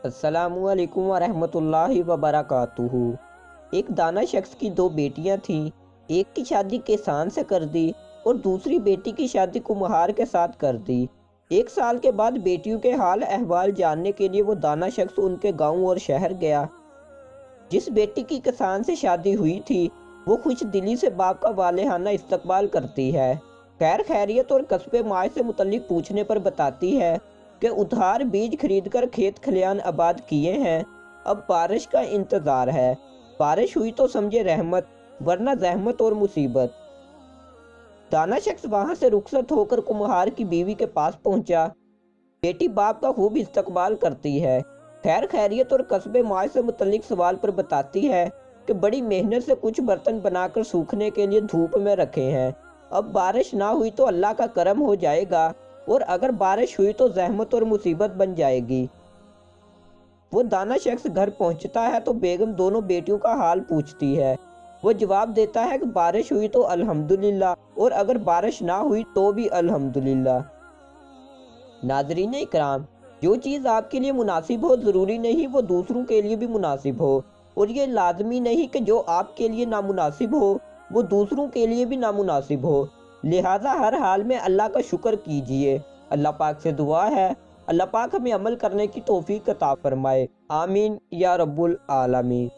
السلام علیکم ورحمۃ اللہ وبرکاتہ۔ ایک دانا شخص کی دو بیٹیاں تھیں، ایک کی شادی کسان سے کر دی اور دوسری بیٹی کی شادی کمہار کے ساتھ کر دی۔ 1 سال کے بعد بیٹیوں کے حال احوال جاننے کے لیے وہ دانا شخص ان کے گاؤں اور شہر گیا۔ جس بیٹی کی کسان سے شادی ہوئی تھی وہ خوش دلی سے باپ کا والہانہ استقبال کرتی ہے، خیر خیریت اور کسب مائے سے متعلق پوچھنے پر بتاتی ہے کہ ادھار بیج خرید کر کھیت کھلیان آباد کیے ہیں، اب بارش کا انتظار ہے، بارش ہوئی تو سمجھے رحمت ورنہ زحمت اور مصیبت۔ دانا شخص وہاں سے رخصت ہو کر کمہار کی بیوی کے پاس پہنچا۔ بیٹی باپ کا خوب استقبال کرتی ہے، خیر خیریت اور کسب مائے سے متعلق سوال پر بتاتی ہے کہ بڑی محنت سے کچھ برتن بنا کر سوکھنے کے لیے دھوپ میں رکھے ہیں، اب بارش نہ ہوئی تو اللہ کا کرم ہو جائے گا اور اگر بارش ہوئی تو زحمت اور مصیبت بن جائے گی۔ وہ دانا شخص گھر پہنچتا ہے تو بیگم دونوں بیٹیوں کا حال پوچھتی ہے۔ وہ جواب دیتا ہے کہ بارش ہوئی تو الحمدللہ اور اگر بارش نہ ہوئی تو بھی الحمدللہ۔ ناظرین اکرام، جو چیز آپ کے لیے مناسب ہو ضروری نہیں وہ دوسروں کے لیے بھی مناسب ہو، اور یہ لازمی نہیں کہ جو آپ کے لیے نامناسب ہو وہ دوسروں کے لیے بھی نامناسب ہو، لہٰذا ہر حال میں اللہ کا شکر کیجئے۔ اللہ پاک سے دعا ہے اللہ پاک ہمیں عمل کرنے کی توفیق عطا فرمائے، آمین یا رب العالمین۔